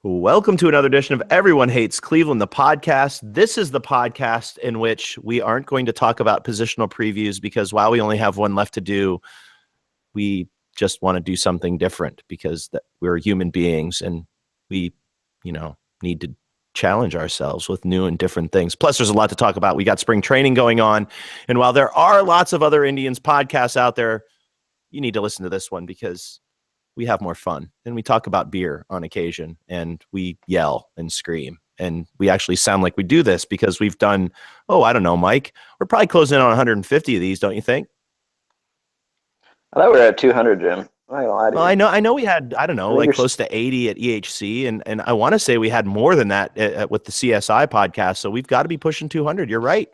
Welcome to another edition of Everyone Hates Cleveland, the podcast. This is the podcast in which we aren't going to talk about positional previews because while we only have one left to do, we just want to do something different because we're human beings and we, need to challenge ourselves with new and different things. Plus, there's a lot to talk about. We got spring training going on. And while there are lots of other Indians podcasts out there, you need to listen to this one because we have more fun and we talk about beer on occasion and we yell and scream and we actually sound like we do this because we've done, I don't know, Mike, we're probably closing in on 150 of these, don't you think? I thought we were at 200, Jim. I'm not gonna lie to you. Well, I know we had, I don't know, like close to 80 at EHC and I want to say we had more than that with the CSI podcast. So we've got to be pushing 200. You're right.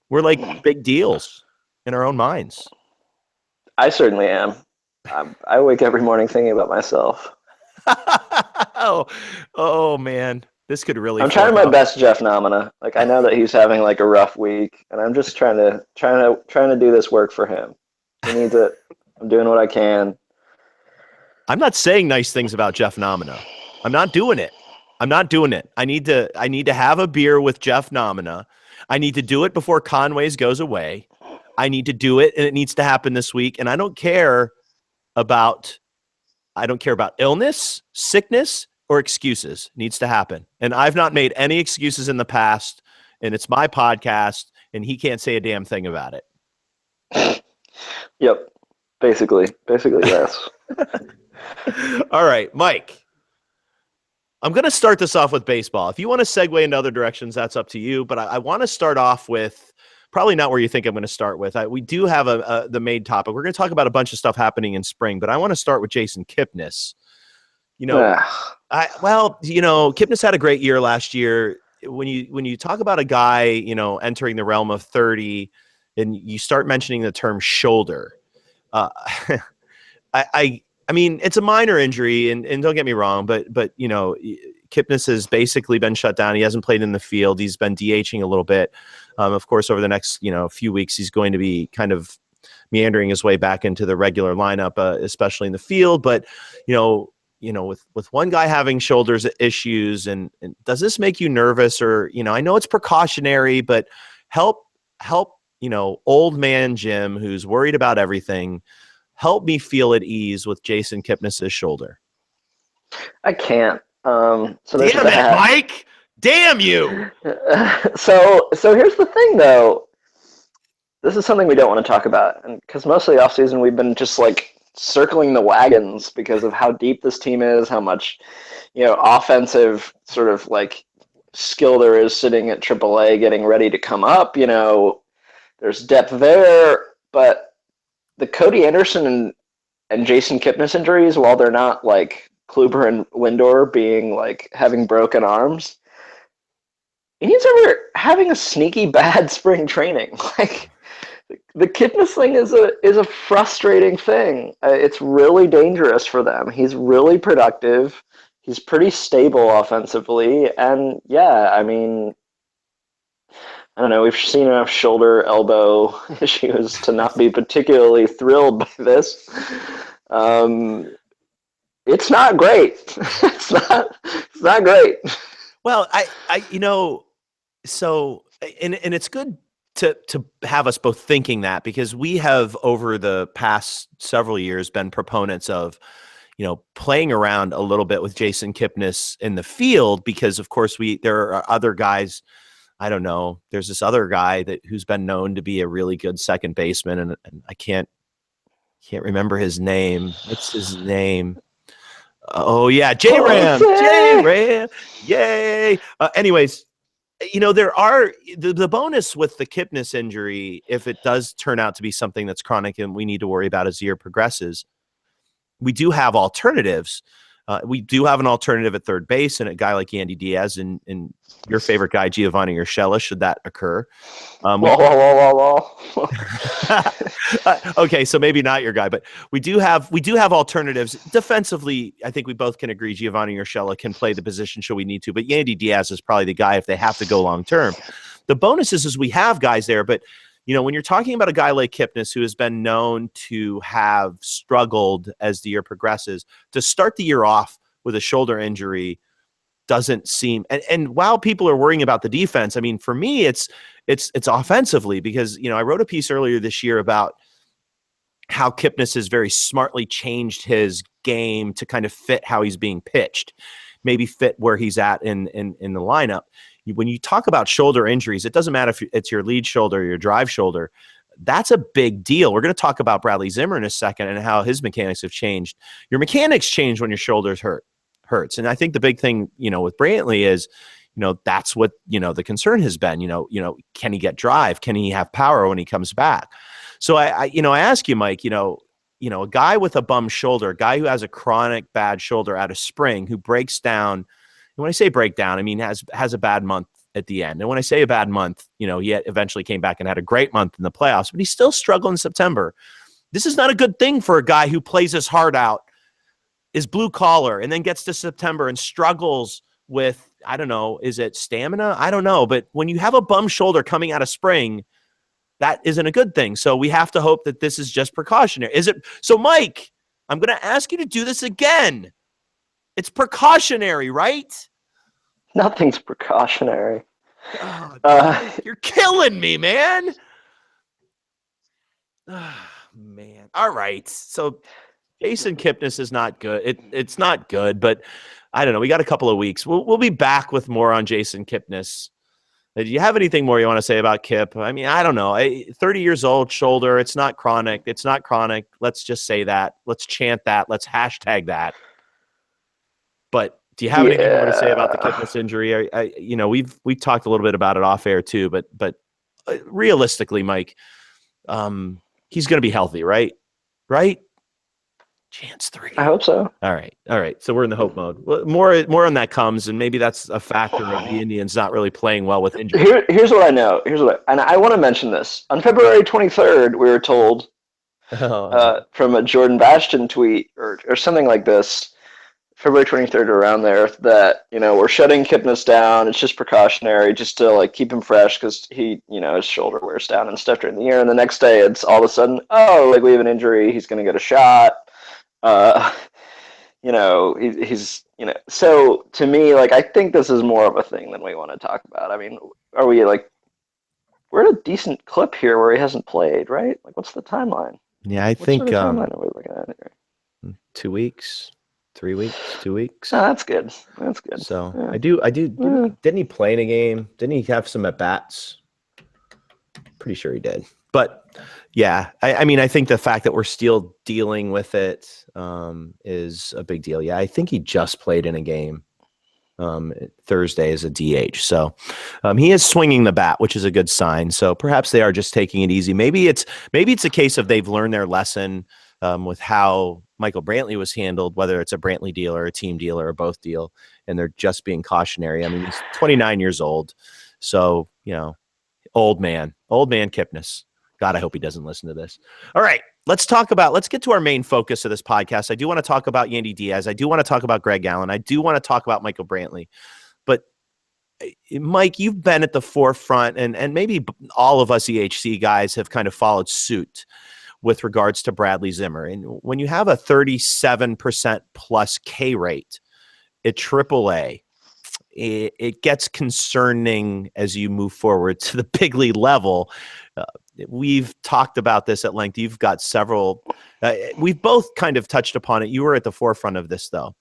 We're like big deals in our own minds. I certainly am. I wake every morning thinking about myself. oh man, this could really. I'm trying my best, Jeff Nomina. Like I know that he's having like a rough week, and I'm just trying to do this work for him. He needs it. I'm doing what I can. I'm not saying nice things about Jeff Nomina. I'm not doing it. I need to have a beer with Jeff Nomina. I need to do it before Conway's goes away. I need to do it, and it needs to happen this week. And I don't care about illness, sickness, or excuses. It needs to happen. And I've not made any excuses in the past, and it's my podcast, and he can't say a damn thing about it. Yep. Basically, yes. All right, Mike. I'm going to start this off with baseball. If you want to segue into other directions, that's up to you. But I want to start off with probably not where you think I'm going to start with. We do have the main topic. We're going to talk about a bunch of stuff happening in spring, but I want to start with Jason Kipnis. Kipnis had a great year last year. When you talk about a guy, entering the realm of 30 and you start mentioning the term shoulder, I mean, it's a minor injury and don't get me wrong, but Kipnis has basically been shut down. He hasn't played in the field. He's been DHing a little bit. Of course, over the next, few weeks, he's going to be kind of meandering his way back into the regular lineup, especially in the field. But, with one guy having shoulders issues and does this make you nervous or, I know it's precautionary, but help, old man Jim, who's worried about everything, help me feel at ease with Jason Kipnis' shoulder. I can't. Damn it, Mike! Damn you! So here's the thing, though. This is something we don't want to talk about, and because most of the offseason we've been just like circling the wagons because of how deep this team is, how much offensive sort of like skill there is sitting at AAA, getting ready to come up. There's depth there, but the Cody Anderson and Jason Kipnis injuries, while they're not like Kluber and Lindor being like having broken arms, Indians are having a sneaky bad spring training. Like the Kipnis thing is a frustrating thing. It's really dangerous for them. He's really productive. He's pretty stable offensively, and yeah, I mean, I don't know. We've seen enough shoulder, elbow issues to not be particularly thrilled by this. It's not great. It's not great. Well, so it's good to have us both thinking that because we have over the past several years been proponents of, playing around a little bit with Jason Kipnis in the field because of course there are other guys. I don't know. There's this other guy who's been known to be a really good second baseman, and I can't remember his name. What's his name? Oh yeah, J-Ram. J-Ram. Yay. Anyways, there are the bonus with the Kipnis injury, if it does turn out to be something that's chronic and we need to worry about as the year progresses. We do have alternatives. We do have an alternative at third base and a guy like Yandy Diaz and your favorite guy, Giovanni Urshela, should that occur. Okay, so maybe not your guy, but we do have alternatives. Defensively, I think we both can agree Giovanni Urshela can play the position should we need to, but Yandy Diaz is probably the guy if they have to go long term. The bonus is we have guys there, but when you're talking about a guy like Kipnis, who has been known to have struggled as the year progresses, to start the year off with a shoulder injury doesn't seem, and while people are worrying about the defense, I mean, for me, it's offensively, because, I wrote a piece earlier this year about how Kipnis has very smartly changed his game to kind of fit how he's being pitched, maybe fit where he's at in the lineup. When you talk about shoulder injuries, it doesn't matter if it's your lead shoulder or your drive shoulder. That's a big deal. We're going to talk about Bradley Zimmer in a second and how his mechanics have changed. Your mechanics change when your shoulders hurts. And I think the big thing, with Brantley is, that's what, the concern has been, can he get drive? Can he have power when he comes back? So I ask you, Mike, a guy with a bum shoulder, a guy who has a chronic bad shoulder out of spring, who breaks down. And when I say breakdown, I mean, has a bad month at the end. And when I say a bad month, he eventually came back and had a great month in the playoffs, but he's still struggling in September. This is not a good thing for a guy who plays his heart out, is blue collar, and then gets to September and struggles with, I don't know, is it stamina? I don't know. But when you have a bum shoulder coming out of spring, that isn't a good thing. So we have to hope that this is just precautionary. Is it? So, Mike, I'm going to ask you to do this again. It's precautionary, right? Nothing's precautionary. Oh, you're killing me, man. Man. All right. So Jason Kipnis is not good. It's not good, but I don't know. We got a couple of weeks. We'll be back with more on Jason Kipnis. Do you have anything more you want to say about Kip? I mean, I don't know. 30 years old, shoulder. It's not chronic. It's not chronic. Let's just say that. Let's chant that. Let's hashtag that. But do you have anything more to say about the Kipnis injury? We've talked a little bit about it off air too, but realistically, Mike, he's going to be healthy, right? Right? Chance 3. I hope so. All right. So we're in the hope mode. Well, more on that comes, and maybe that's a factor of the Indians not really playing well with injury. Here's what I know. And I want to mention this. On February 23rd, we were told from a Jordan Bastion tweet or something like this, February 23rd, around there, that, we're shutting Kipnis down. It's just precautionary, just to keep him fresh, because he, his shoulder wears down and stuff during the year. And the next day, it's all of a sudden, we have an injury. He's going to get a shot. He's so to me, I think this is more of a thing than we want to talk about. I mean, are we we're at a decent clip here where he hasn't played, right? What's the timeline? Yeah, I think what sort of timeline are we looking at here? 2 weeks, 3 weeks, 2 weeks. Oh, that's good. That's good. So yeah. I do. Didn't he play in a game? Didn't he have some at bats? Pretty sure he did. But yeah, I mean, I think the fact that we're still dealing with it is a big deal. Yeah, I think he just played in a game Thursday as a DH. So he is swinging the bat, which is a good sign. So perhaps they are just taking it easy. Maybe it's a case of they've learned their lesson with how Michael Brantley was handled, whether it's a Brantley deal or a team deal or both deal, and they're just being cautionary. I mean, he's 29 years old. So, old man Kipnis. God, I hope he doesn't listen to this. All right, let's get to our main focus of this podcast. I do want to talk about Yandy Diaz. I do want to talk about Greg Allen. I do want to talk about Michael Brantley. But Mike, you've been at the forefront, and maybe all of us EHC guys have kind of followed suit with regards to Bradley Zimmer. And when you have a 37% plus K rate at AAA, it gets concerning as you move forward to the big league level. We've talked about this at length. You've got several. We've both kind of touched upon it. You were at the forefront of this, though.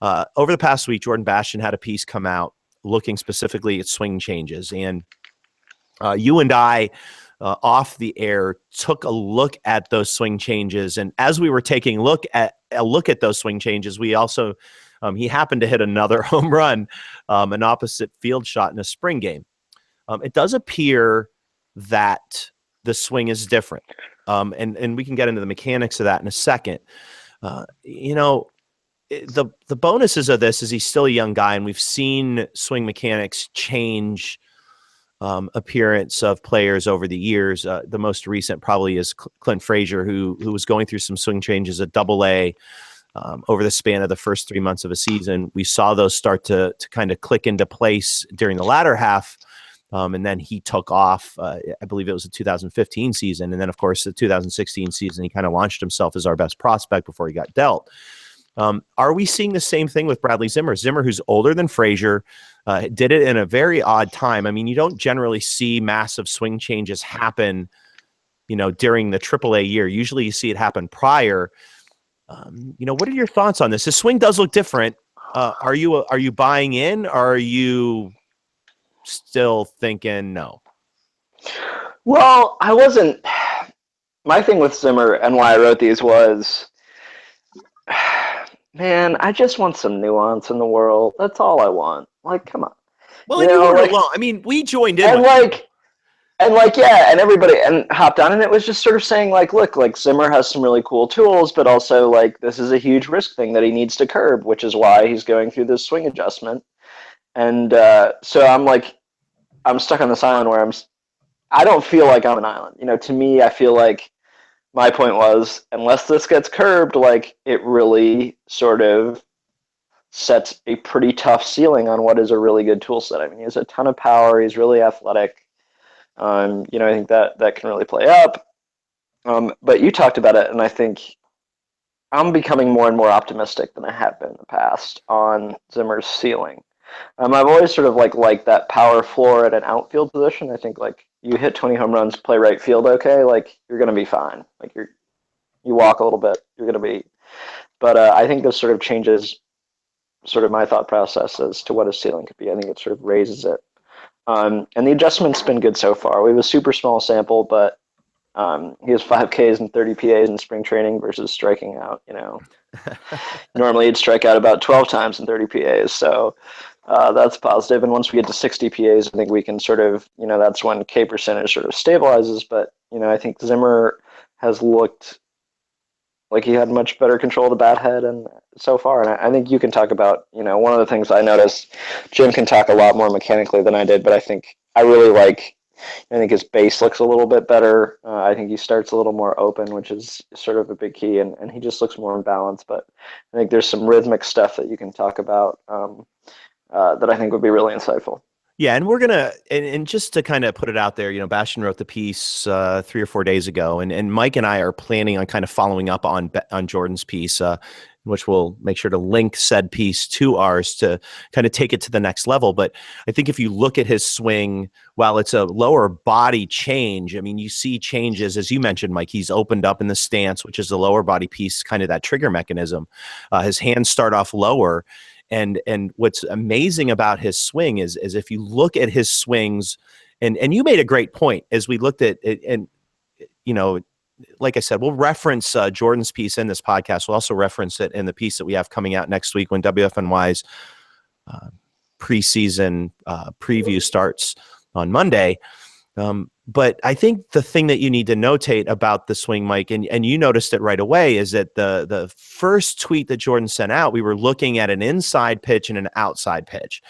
Over the past week, Jordan Bastion had a piece come out looking specifically at swing changes. And you and I, off the air, took a look at those swing changes. And as we were taking a look at those swing changes, we also he happened to hit another home run, an opposite field shot in a spring game. It does appear that the swing is different. And we can get into the mechanics of that in a second. The bonuses of this is he's still a young guy, and we've seen swing mechanics change appearance of players over the years. The most recent probably is Clint Frazier, who was going through some swing changes at AA over the span of the first 3 months of a season. We saw those start to kind of click into place during the latter half. And then he took off, I believe it was the 2015 season. And then, of course, the 2016 season, he kind of launched himself as our best prospect before he got dealt. Are we seeing the same thing with Bradley Zimmer? Zimmer, who's older than Frazier, did it in a very odd time. I mean, you don't generally see massive swing changes happen, during the AAA year. Usually you see it happen prior. What are your thoughts on this? His swing does look different. Are you buying in? Or are you still thinking no? Well, I wasn't. My thing with Zimmer and why I wrote these was, man, I just want some nuance in the world. That's all I want. Like, come on. Well, and you weren't alone. I mean, we joined in. Yeah, and everybody hopped on, and it was just sort of saying look, Zimmer has some really cool tools, but also this is a huge risk thing that he needs to curb, which is why he's going through this swing adjustment. And so I'm stuck on this island where I don't feel like I'm an island. To me, I feel like my point was, unless this gets curbed, it really sort of sets a pretty tough ceiling on what is a really good tool set. I mean, he has a ton of power. He's really athletic. I think that can really play up. But you talked about it, and I think I'm becoming more and more optimistic than I have been in the past on Zimmer's ceiling. I've always sort of liked that power floor at an outfield position. I think you hit 20 home runs, play right field, okay, you're gonna be fine. You walk a little bit, you're gonna be. But I think this sort of changes sort of my thought process as to what his ceiling could be. I think it sort of raises it. And the adjustment's been good so far. We have a super small sample, but he has 5 Ks and 30 PAs in spring training versus striking out. Normally he'd strike out about 12 times in 30 PAs. So that's positive. And once we get to 60 PAs, I think we can sort of, that's when K percentage sort of stabilizes. But, I think Zimmer has looked like he had much better control of the bat head and so far. And I think you can talk about, one of the things I noticed, Jim can talk a lot more mechanically than I did, but I think his base looks a little bit better. I think he starts a little more open, which is sort of a big key, and he just looks more in balance. But I think there's some rhythmic stuff that you can talk about that I think would be really insightful. Yeah, and we're gonna and just to kind of put it out there, Bastian wrote the piece 3 or 4 days ago, and Mike and I are planning on kind of following up on Jordan's piece, which we'll make sure to link said piece to ours to kind of take it to the next level. But I think if you look at his swing, while it's a lower body change, I mean, you see changes, as you mentioned, Mike. He's opened up in the stance, which is the lower body piece, kind of that trigger mechanism. His hands start off lower. And what's amazing about his swing is if you look at his swings, and you made a great point as we looked at it, and like I said, we'll reference Jordan's piece in this podcast. We'll also reference it in the piece that we have coming out next week when WFNY's preseason preview starts on Monday. But I think the thing that you need to notate about the swing, Mike, and you noticed it right away, is that the first tweet that Jordan sent out, we were looking at an inside pitch and an outside pitch.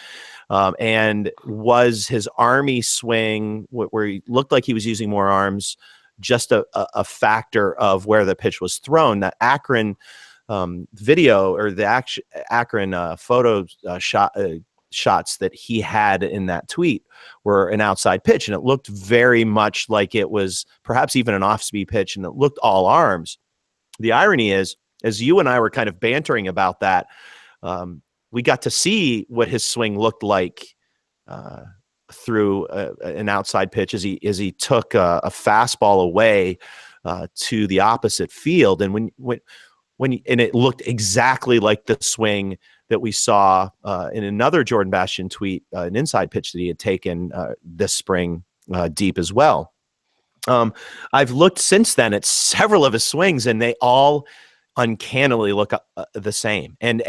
And was his army swing, where he looked like he was using more arms, just a factor of where the pitch was thrown? That Akron video, or the Akron photo shots that he had in that tweet were an outside pitch, and it looked very much like it was perhaps even an off-speed pitch, and it looked all arms. The irony is, as you and I were kind of bantering about that, we got to see what his swing looked like through an outside pitch as he took a fastball away to the opposite field, and and it looked exactly like the swing that we saw in another Jordan Bastian tweet, an inside pitch that he had taken this spring deep as well. I've looked since then at several of his swings, and they all uncannily look the same. And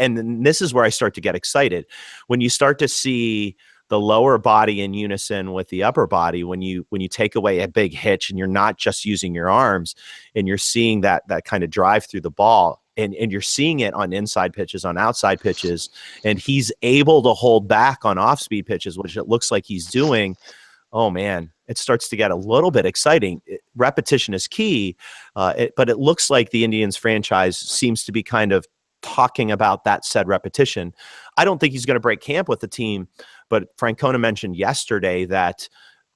this is where I start to get excited. When you start to see the lower body in unison with the upper body, when you take away a big hitch and you're not just using your arms, and you're seeing that kind of drive through the ball, and you're seeing it on inside pitches, on outside pitches, and he's able to hold back on off-speed pitches, which it looks like he's doing. Oh man, it starts to get a little bit exciting. Repetition is key, but it looks like the Indians franchise seems to be kind of talking about that said repetition. I don't think he's going to break camp with the team, but Francona mentioned yesterday that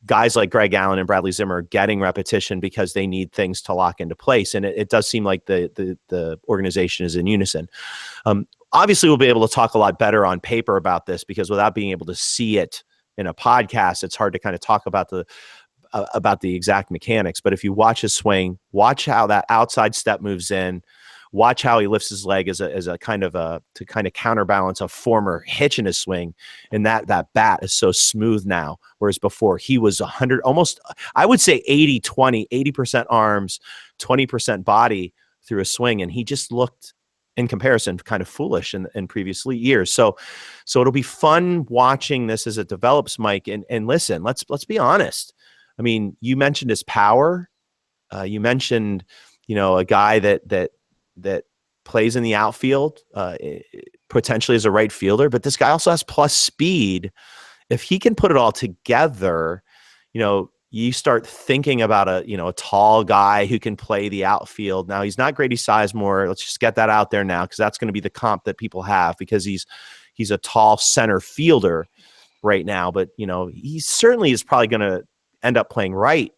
guys like Greg Allen and Bradley Zimmer are getting repetition because they need things to lock into place. And it does seem like the organization is in unison. Obviously, we'll be able to talk a lot better on paper about this, because without being able to see it in a podcast, it's hard to kind of talk about the exact mechanics. But if you watch his swing, watch how that outside step moves in, watch how he lifts his leg as a kind of to kind of counterbalance a former hitch in his swing. And that bat is so smooth now. Whereas before he was 100, almost, I would say 80% arms, 20% body through a swing. And he just looked, in comparison, kind of foolish in previous years. So it'll be fun watching this as it develops, Mike. And listen, let's be honest. I mean, you mentioned his power. You mentioned, a guy that plays in the outfield, potentially as a right fielder, but this guy also has plus speed. If he can put it all together, you start thinking about a tall guy who can play the outfield. Now, he's not Grady Sizemore. Let's just get that out there now, because that's going to be the comp that people have, because he's a tall center fielder right now. But, he certainly is probably going to end up playing right.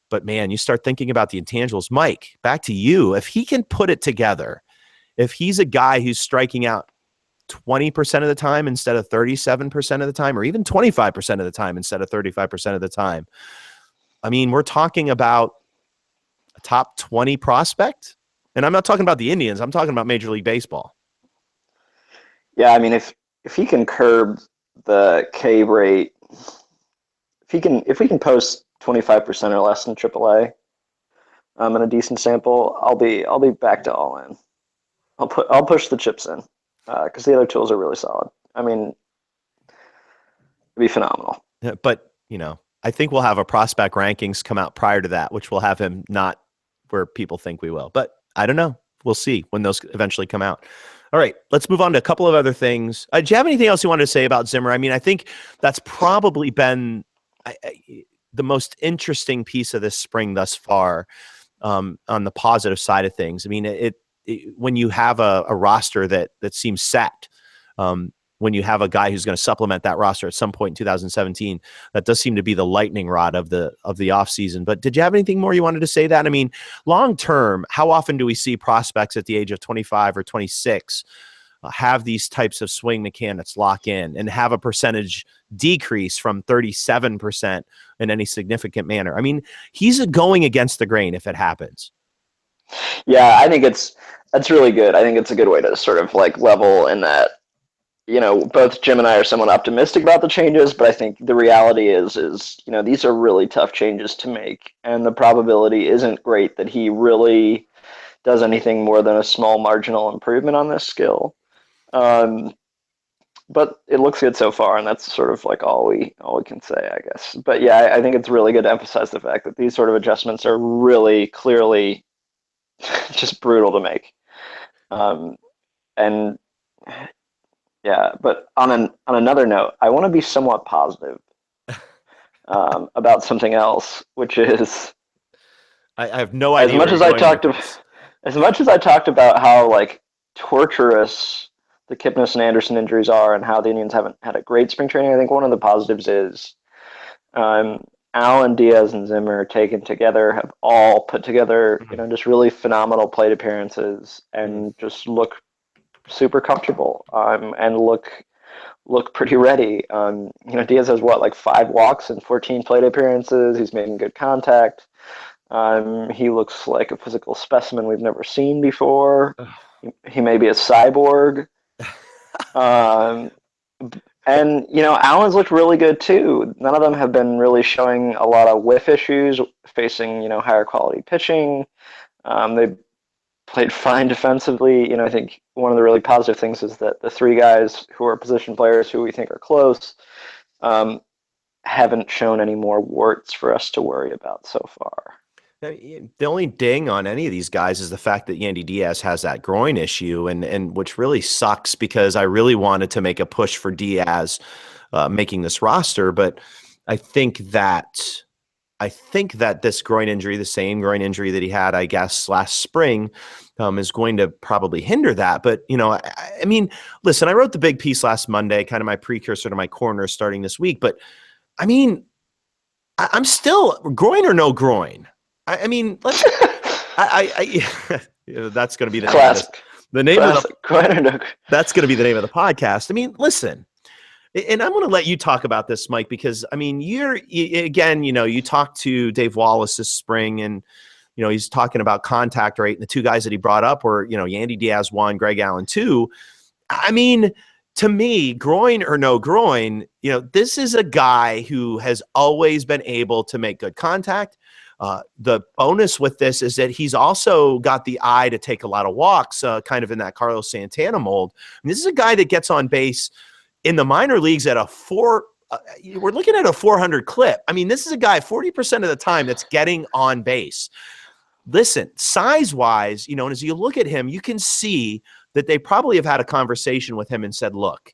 But, man, you start thinking about the intangibles. Mike, back to you. If he can put it together, if he's a guy who's striking out 20% of the time instead of 37% of the time, or even 25% of the time instead of 35% of the time, I mean, we're talking about a top 20 prospect. And I'm not talking about the Indians. I'm talking about Major League Baseball. Yeah, I mean, if he can curb the K rate, if we can post 25% or less in AAA, in a decent sample, I'll be back to all in. I'll push the chips in, because the other tools are really solid. I mean, it'd be phenomenal. Yeah, but I think we'll have a prospect rankings come out prior to that, which will have him not where people think we will. But I don't know. We'll see when those eventually come out. All right, let's move on to a couple of other things. Do you have anything else you wanted to say about Zimmer? I mean, I think that's probably been the most interesting piece of this spring thus far, on the positive side of things. I mean, when you have a roster that seems set, when you have a guy who's going to supplement that roster at some point in 2017, that does seem to be the lightning rod of the offseason. But did you have anything more you wanted to say that? I mean, long term, how often do we see prospects at the age of 25 or 26 have these types of swing mechanics lock in and have a percentage decrease from 37% in any significant manner? I mean, he's going against the grain if it happens. Yeah, I think that's really good. I think it's a good way to sort of like level in that, both Jim and I are somewhat optimistic about the changes, but I think the reality is, these are really tough changes to make, and the probability isn't great that he really does anything more than a small marginal improvement on this skill. But it looks good so far, and that's sort of like all we can say, I guess. But yeah, I think it's really good to emphasize the fact that these sort of adjustments are really clearly just brutal to make. And yeah, but on another note, I want to be somewhat positive about something else, which is I have no idea. As much as I talked about how like torturous the Kipnis and Anderson injuries are, and how the Indians haven't had a great spring training, I think one of the positives is Allen, Diaz, and Zimmer taken together have all put together, just really phenomenal plate appearances, and just look super comfortable, and look pretty ready. Diaz has like 5 walks and 14 plate appearances. He's making good contact. He looks like a physical specimen we've never seen before. He may be a cyborg. And Allen's looked really good too. None of them have been really showing a lot of whiff issues, facing higher quality pitching. They played fine defensively. I think one of the really positive things is that the 3 guys who are position players who we think are close haven't shown any more warts for us to worry about so far. The only ding on any of these guys is the fact that Yandy Diaz has that groin issue, and which really sucks, because I really wanted to make a push for Diaz making this roster. But I think that this groin injury, the same groin injury that he had, I guess, last spring, is going to probably hinder that. But, I mean, listen, I wrote the big piece last Monday, kind of my precursor to my corner starting this week. But, I mean, I'm still groin or no groin. I mean, let's. That's going to be the Classic. name of Classic. Groin or no groin. That's going to be the name of the podcast. I mean, listen, and I'm going to let you talk about this, Mike, because I mean, again, you talked to Dave Wallace this spring, and he's talking about contact rate, and the two guys that he brought up were Yandy Diaz 1, Greg Allen 2. I mean, to me, groin or no groin, this is a guy who has always been able to make good contact. The bonus with this is that he's also got the eye to take a lot of walks, kind of in that Carlos Santana mold. And this is a guy that gets on base in the minor leagues at we're looking at a 400 clip. I mean, this is a guy 40% of the time that's getting on base. Listen, size-wise, and as you look at him, you can see that they probably have had a conversation with him and said, look,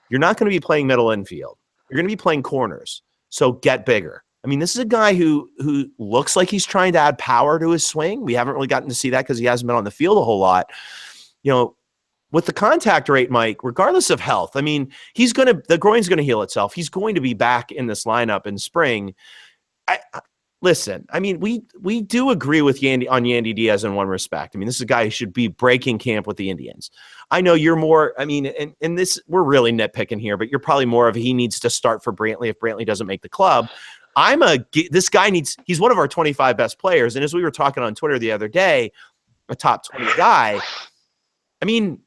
you're not going to be playing middle infield. You're going to be playing corners, so get bigger. I mean, this is a guy who looks like he's trying to add power to his swing. We haven't really gotten to see that because he hasn't been on the field a whole lot. With the contact rate, Mike, regardless of health, I mean, the groin's going to heal itself. He's going to be back in this lineup in spring. Listen, I mean, we do agree with Yandy Diaz in one respect. I mean, this is a guy who should be breaking camp with the Indians. I know you're more, I mean, and this, we're really nitpicking here, but you're probably more of he needs to start for Brantley if Brantley doesn't make the club. This guy he's one of our 25 best players. And as we were talking on Twitter the other day, a top 20 guy, I mean,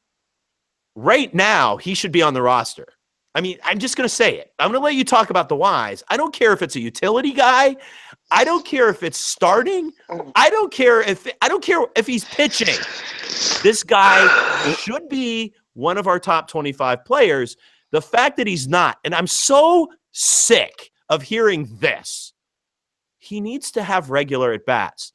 right now he should be on the roster. I mean, I'm just going to say it. I'm going to let you talk about the whys. I don't care if it's a utility guy. I don't care if it's starting. I don't care if he's pitching. This guy should be one of our top 25 players. The fact that he's not, and I'm so sick of hearing this, he needs to have regular at-bats.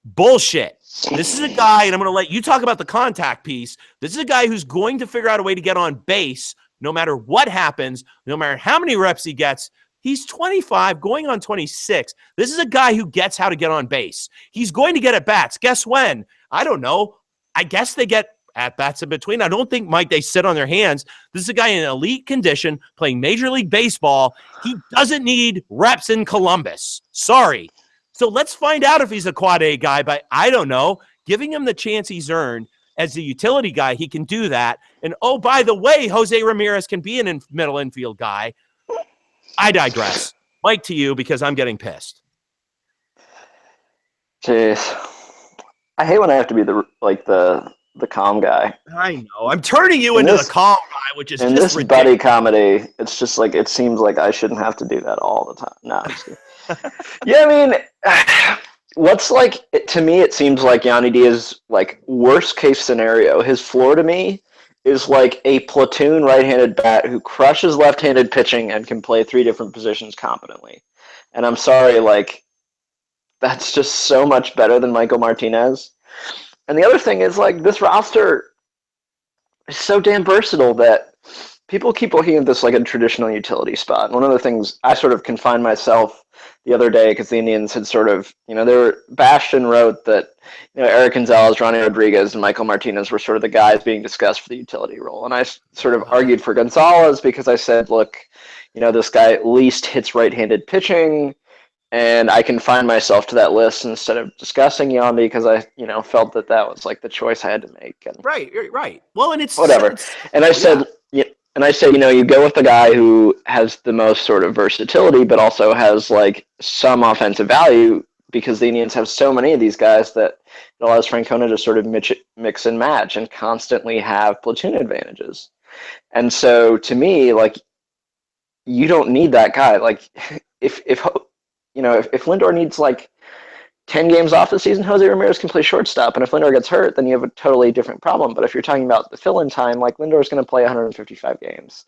Bullshit. This is a guy, and I'm going to let you talk about the contact piece. This is a guy who's going to figure out a way to get on base no matter what happens, no matter how many reps he gets. He's 25, going on 26. This is a guy who gets how to get on base. He's going to get at-bats. Guess when? I don't know. I guess they get at-bats in between. I don't think, Mike, they sit on their hands. This is a guy in elite condition playing Major League Baseball. He doesn't need reps in Columbus. Sorry. So let's find out if he's a quad A guy, but I don't know. Giving him the chance he's earned as the utility guy, he can do that. And, oh, by the way, Jose Ramirez can be an middle infield guy. I digress. Mike, to you, because I'm getting pissed. Jeez. I hate when I have to be the calm guy. I know. I'm turning you into the calm guy, which is just ridiculous. In this buddy comedy, it's just like, it seems like I shouldn't have to do that all the time. No, I'm just kidding. Yeah, I mean, to me, it seems like Yandy Diaz, worst case scenario, his floor to me is like a platoon right-handed bat who crushes left-handed pitching and can play 3 different positions competently. And I'm sorry, that's just so much better than Michael Martinez. And the other thing is, this roster is so damn versatile that people keep looking at this like a traditional utility spot. And one of the things I sort of confined myself the other day, because the Indians had sort of, Bastion wrote that, Eric Gonzalez, Ronnie Rodriguez, and Michael Martinez were sort of the guys being discussed for the utility role. And I sort of argued for Gonzalez because I said, look, this guy at least hits right-handed pitching, and I confined myself to that list instead of discussing Yandy because I, felt that was the choice I had to make. And right. Well, and it's whatever. And I said, you go with the guy who has the most sort of versatility, but also has some offensive value, because the Indians have so many of these guys that it allows Francona to sort of mix and match and constantly have platoon advantages. And so to me, you don't need that guy. If Lindor needs 10 games off the season, Jose Ramirez can play shortstop. And if Lindor gets hurt, then you have a totally different problem. But if you're talking about the fill-in time, Lindor's going to play 155 games.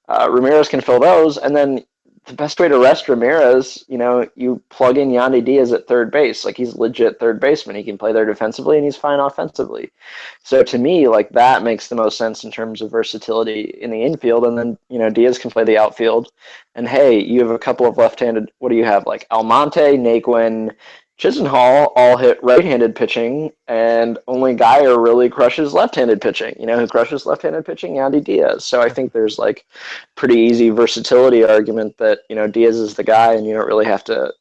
Ramirez can fill those. And then the best way to rest Ramirez, you plug in Yandy Diaz at third base. He's legit third baseman. He can play there defensively, and he's fine offensively. So to me, that makes the most sense in terms of versatility in the infield. And then, Diaz can play the outfield. And hey, you have a couple of left-handed, what do you have? Almonte, Naquin, Chisenhall all hit right-handed pitching, and only Geyer really crushes left-handed pitching. Who crushes left-handed pitching? Yandy Diaz. So I think there's pretty easy versatility argument that, Diaz is the guy, and you don't really have to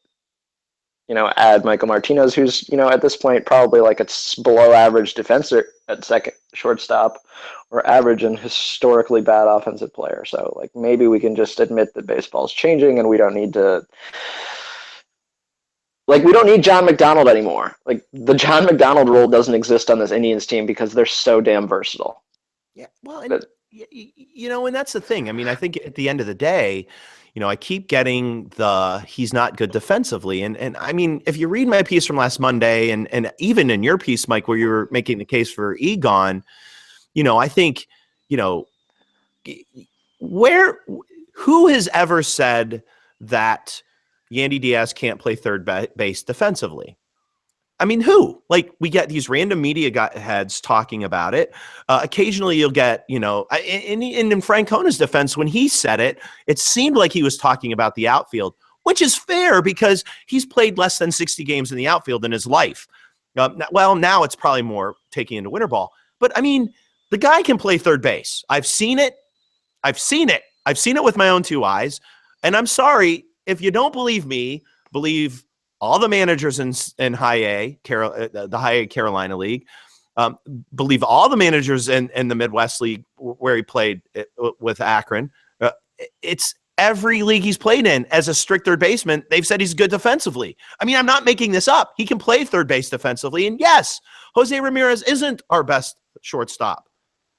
add Michael Martinez, who's, at this point probably like a below average defender at second shortstop, or average and historically bad offensive player. So like maybe we can just admit that baseball's changing and we don't need John McDonald anymore. Like the John McDonald role doesn't exist on this Indians team because they're so damn versatile. Yeah, well, and and that's the thing. I mean, I think at the end of the day, I keep getting he's not good defensively. And I mean, if you read my piece from last Monday and even in your piece, Mike, where you were making the case for Egon, I think, who has ever said that Yandy Diaz can't play third base defensively? I mean, who? Like, we get these random media heads talking about it. Occasionally you'll get, in Francona's defense, when he said it, it seemed like he was talking about the outfield, which is fair because he's played less than 60 games in the outfield in his life. Now it's probably more taking into winter ball. But, I mean, the guy can play third base. I've seen it. I've seen it with my own two eyes. And I'm sorry, if you don't believe me, believe all the managers in High A, the High A Carolina League, believe all the managers in the Midwest League where he played with Akron. It's every league he's played in as a strict third baseman. They've said he's good defensively. I mean, I'm not making this up. He can play third base defensively. And yes, Jose Ramirez isn't our best shortstop,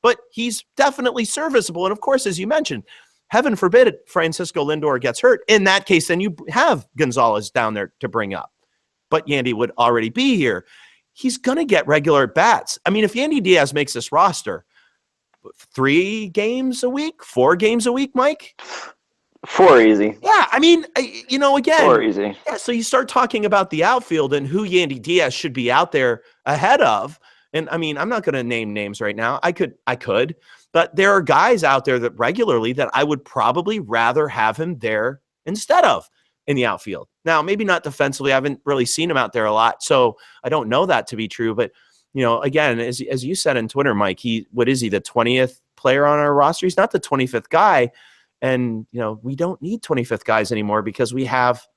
but he's definitely serviceable. And of course, as you mentioned, heaven forbid Francisco Lindor gets hurt. In that case, then you have Gonzalez down there to bring up. But Yandy would already be here. He's going to get regular bats. I mean, if Yandy Diaz makes this roster, 3 games a week, 4 games a week, Mike? 4 easy. Yeah, I mean, again. 4 easy. Yeah, so you start talking about the outfield and who Yandy Diaz should be out there ahead of. And I mean, I'm not going to name names right now. I could. But there are guys out there that regularly that I would probably rather have him there instead of in the outfield. Now, maybe not defensively. I haven't really seen him out there a lot, so I don't know that to be true. But, again, as you said on Twitter, Mike, what is he, the 20th player on our roster? He's not the 25th guy. And, we don't need 25th guys anymore because we have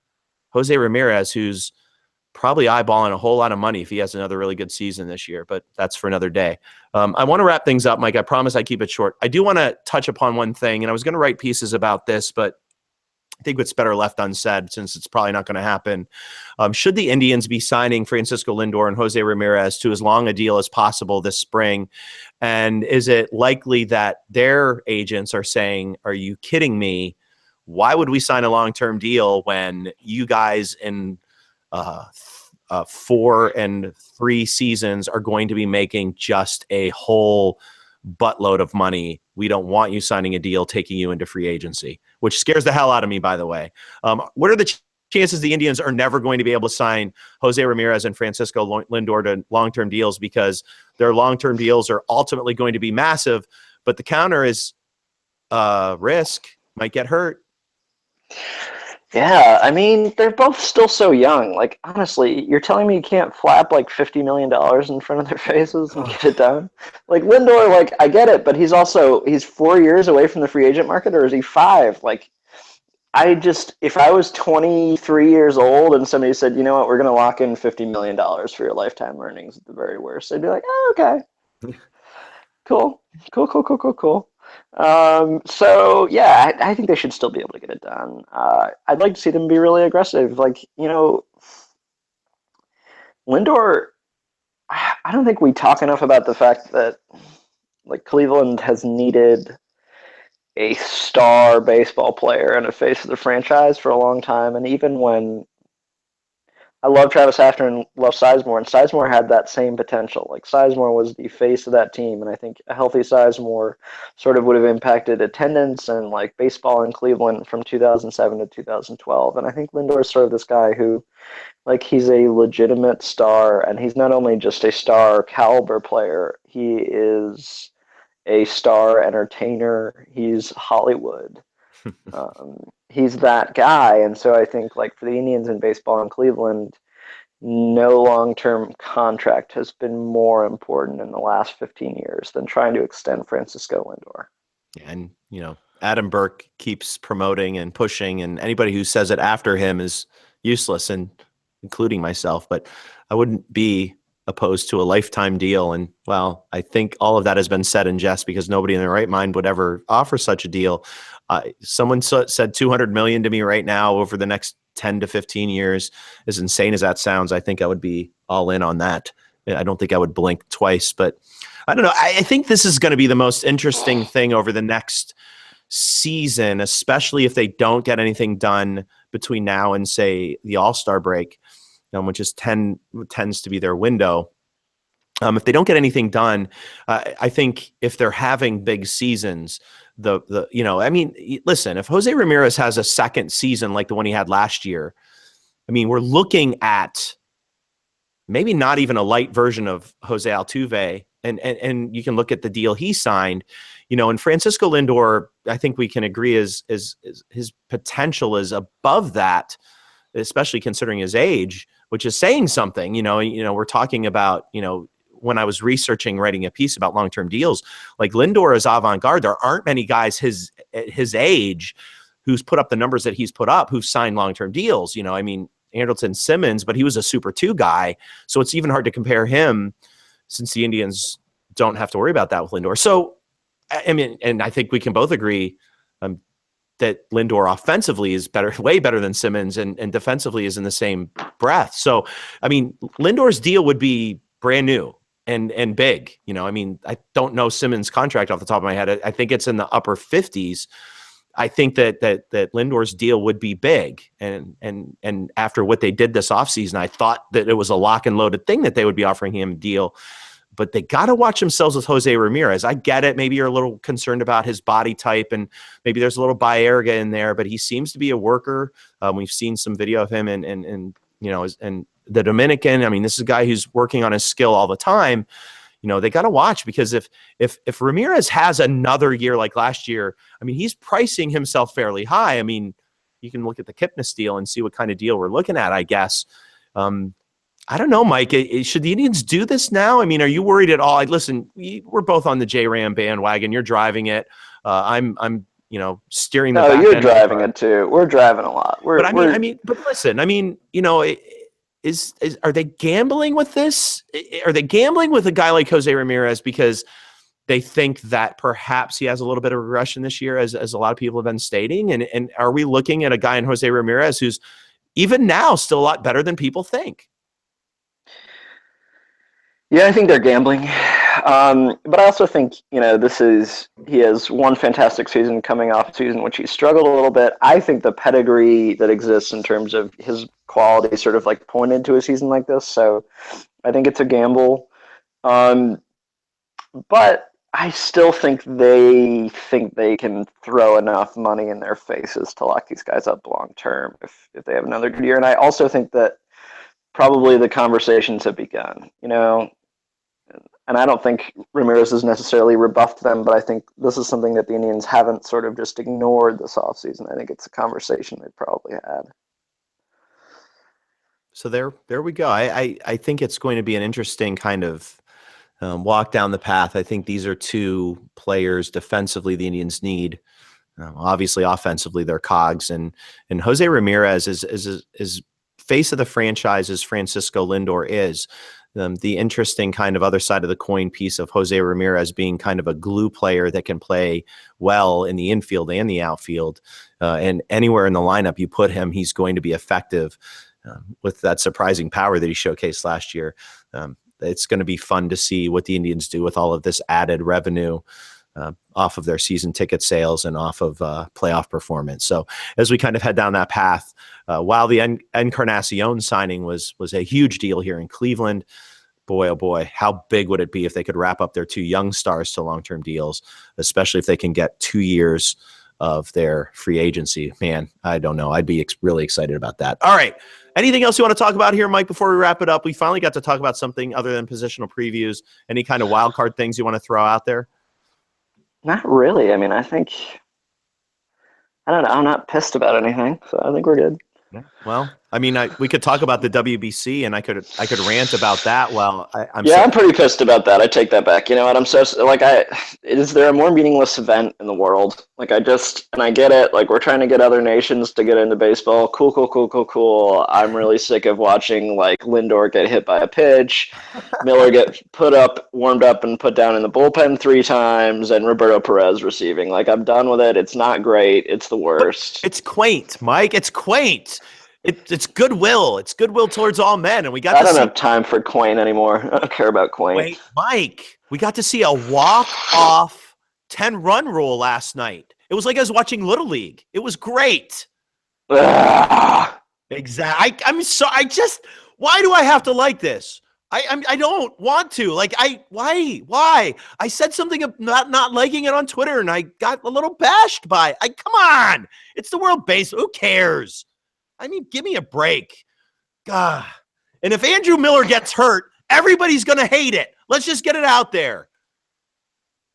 Jose Ramirez, who's probably eyeballing a whole lot of money if he has another really good season this year, but that's for another day. I want to wrap things up, Mike. I promise I keep it short. I do want to touch upon one thing, and I was going to write pieces about this, but I think it's better left unsaid since it's probably not going to happen. Should the Indians be signing Francisco Lindor and Jose Ramirez to as long a deal as possible this spring? And is it likely that their agents are saying, are you kidding me? Why would we sign a long-term deal when you guys in 4 and 3 seasons are going to be making just a whole buttload of money? We don't want you signing a deal taking you into free agency, which scares the hell out of me, by the way. What are the chances the Indians are never going to be able to sign Jose Ramirez and Francisco Lindor to long-term deals because their long-term deals are ultimately going to be massive, but the counter is risk, might get hurt. Yeah, I mean, they're both still so young. Like, honestly, you're telling me you can't flap like $50 million in front of their faces and get it done? Like, Lindor, like, I get it, but he's 4 years away from the free agent market, or is he 5? Like, if I was 23 years old and somebody said, you know what, we're going to lock in $50 million for your lifetime earnings at the very worst, I'd be like, oh, okay. Cool. So yeah, I think they should still be able to get it done. I'd like to see them be really aggressive. Like, Lindor, I don't think we talk enough about the fact that like Cleveland has needed a star baseball player and a face of the franchise for a long time. And even when I love Travis Hafner and love Sizemore, and Sizemore had that same potential. Like, Sizemore was the face of that team, and I think a healthy Sizemore sort of would have impacted attendance and like baseball in Cleveland from 2007 to 2012. And I think Lindor is sort of this guy who, like, he's a legitimate star, and he's not only just a star caliber player, he is a star entertainer. He's Hollywood. He's that guy. And so I think, like, for the Indians in baseball in Cleveland, no long-term contract has been more important in the last 15 years than trying to extend Francisco Lindor. And, Adam Burke keeps promoting and pushing, and anybody who says it after him is useless. And including myself, but I wouldn't be opposed to a lifetime deal. And well, I think all of that has been said in jest because nobody in their right mind would ever offer such a deal. Someone said 200 million to me right now over the next 10 to 15 years. As insane as that sounds, I think I would be all in on that. I don't think I would blink twice, but I don't know. I think this is going to be the most interesting thing over the next season, especially if they don't get anything done between now and say the All-Star break, which is tends to be their window. If they don't get anything done, I think if they're having big seasons, listen, if Jose Ramirez has a second season like the one he had last year, I mean, we're looking at maybe not even a light version of Jose Altuve. And you can look at the deal he signed, and Francisco Lindor, I think we can agree is his potential is above that, especially considering his age, which is saying something. We're talking about, when I was researching, writing a piece about long-term deals, like Lindor is avant-garde. There aren't many guys his age who's put up the numbers that he's put up, who've signed long-term deals. Andrelton Simmons, but he was a Super 2 guy. So it's even hard to compare him since the Indians don't have to worry about that with Lindor. So, I mean, and I think we can both agree that Lindor offensively is better, way better than Simmons, and defensively is in the same breath. So, I mean, Lindor's deal would be brand new and big. I don't know Simmons' contract off the top of my head. I think it's in the upper 50s. I think that Lindor's deal would be big. And after what they did this offseason, I thought that it was a lock and loaded thing that they would be offering him a deal. But they got to watch themselves with Jose Ramirez. I get it. Maybe you're a little concerned about his body type, and maybe there's a little Baerga in there, but he seems to be a worker. We've seen some video of him and the Dominican. I mean, this is a guy who's working on his skill all the time. They got to watch, because if Ramirez has another year like last year, I mean, he's pricing himself fairly high. I mean, you can look at the Kipnis deal and see what kind of deal we're looking at, I guess. I don't know, Mike. Should the Indians do this now? I mean, are you worried at all? Listen, we're both on the J-Ram bandwagon. You're driving it. I'm steering the back end. No, you're driving it too. We're driving a lot. But listen, are they gambling with this? Are they gambling with a guy like Jose Ramirez because they think that perhaps he has a little bit of regression this year, as a lot of people have been stating? And are we looking at a guy in Jose Ramirez who's even now still a lot better than people think? Yeah, I think they're gambling. But I also think, he has one fantastic season coming off a season which he struggled a little bit. I think the pedigree that exists in terms of his quality sort of like pointed to a season like this. So I think it's a gamble. But I still think they can throw enough money in their faces to lock these guys up long term if they have another good year. And I also think that probably the conversations have begun, and I don't think Ramirez has necessarily rebuffed them, but I think this is something that the Indians haven't sort of just ignored this offseason. I think it's a conversation they probably had. So there we go. I think it's going to be an interesting kind of walk down the path. I think these are two players defensively the Indians need. Obviously, offensively, they're cogs, and Jose Ramirez is face of the franchise as Francisco Lindor is. The interesting kind of other side of the coin piece of Jose Ramirez being kind of a glue player that can play well in the infield and the outfield. And anywhere in the lineup you put him, he's going to be effective with that surprising power that he showcased last year. It's going to be fun to see what the Indians do with all of this added revenue off of their season ticket sales and off of playoff performance. So as we kind of head down that path, while the Encarnacion signing was a huge deal here in Cleveland, boy, oh boy, how big would it be if they could wrap up their two young stars to long-term deals, especially if they can get 2 years of their free agency. Man, I don't know. I'd be really excited about that. All right. Anything else you want to talk about here, Mike, before we wrap it up? We finally got to talk about something other than positional previews. Any kind of wild card things you want to throw out there? Not really. I mean, I don't know. I'm not pissed about anything, so I think we're good. Well, I mean, we could talk about the WBC, and I could rant about that. Well, I'm pretty pissed about that. I take that back. You know what? I'm so like is there a more meaningless event in the world? Like and I get it. Like we're trying to get other nations to get into baseball. Cool. I'm really sick of watching like Lindor get hit by a pitch, Miller get warmed up, and put down in the bullpen 3 times, and Roberto Perez receiving. Like I'm done with it. It's not great. It's the worst. It's quaint, Mike. It's quaint. It's goodwill. It's goodwill towards all men, and we got. I don't have time for quaint anymore. I don't care about quaint. Wait, Mike, we got to see a walk-off 10-run rule last night. It was like I was watching Little League. It was great. Exactly. I'm sorry. Why do I have to like this? I don't want to. Like why? I said something about not liking it on Twitter, and I got a little bashed by it. Come on. It's the World Baseball. Who cares? I mean, give me a break. God. And if Andrew Miller gets hurt, everybody's going to hate it. Let's just get it out there.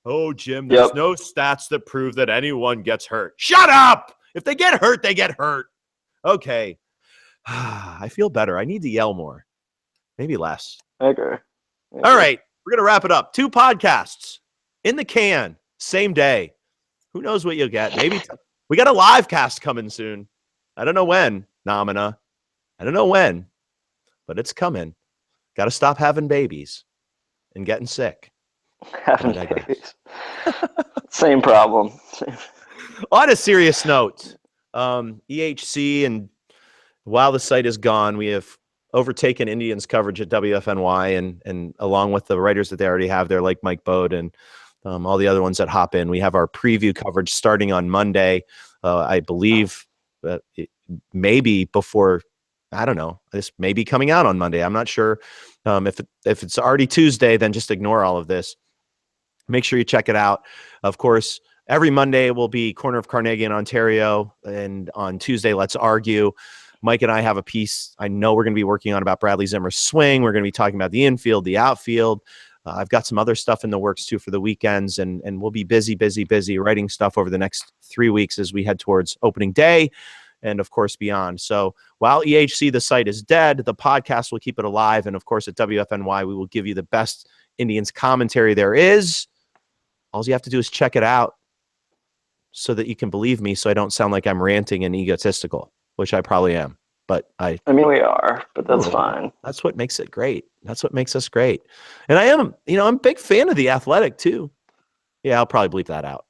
Oh, Jim, there's no stats that prove that anyone gets hurt. Shut up! If they get hurt, they get hurt. Okay. I feel better. I need to yell more. Maybe less. Okay. All right. We're going to wrap it up. 2 podcasts in the can, same day. Who knows what you'll get? Maybe we got a live cast coming soon. I don't know when, Nomina. I don't know when, but it's coming. Got to stop having babies and getting sick. Having babies. Same problem. On a serious note, EHC, and while the site is gone, we have overtaken Indians coverage at WFNY, and along with the writers that they already have there, like Mike Bode and all the other ones that hop in, we have our preview coverage starting on Monday. I believe that maybe before, I don't know, this may be coming out on Monday. I'm not sure. If it's already Tuesday, then just ignore all of this. Make sure you check it out. Of course, every Monday will be Corner of Carnegie in Ontario, and on Tuesday, Let's Argue. Mike and I have a piece I know we're going to be working on about Bradley Zimmer's swing. We're going to be talking about the infield, the outfield. I've got some other stuff in the works too for the weekends, and we'll be busy writing stuff over the next 3 weeks as we head towards opening day and, of course, beyond. So while EHC, the site, is dead, the podcast will keep it alive. And, of course, at WFNY, we will give you the best Indians commentary there is. All you have to do is check it out so that you can believe me, so I don't sound like I'm ranting and egotistical, which I probably am. But I mean, we are, but that's fine. That's what makes it great. That's what makes us great. And I'm a big fan of The Athletic too. Yeah, I'll probably bleep that out.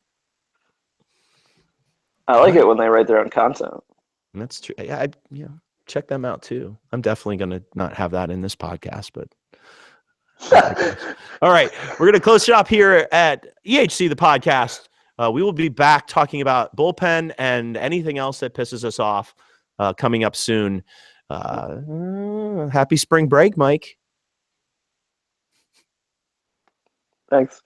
I like it when they write their own content. And that's true. Yeah, check them out too. I'm definitely going to not have that in this podcast, but all right. We're going to close shop here at EHC, the podcast. We will be back talking about bullpen and anything else that pisses us off coming up soon. Happy spring break, Mike. Thanks.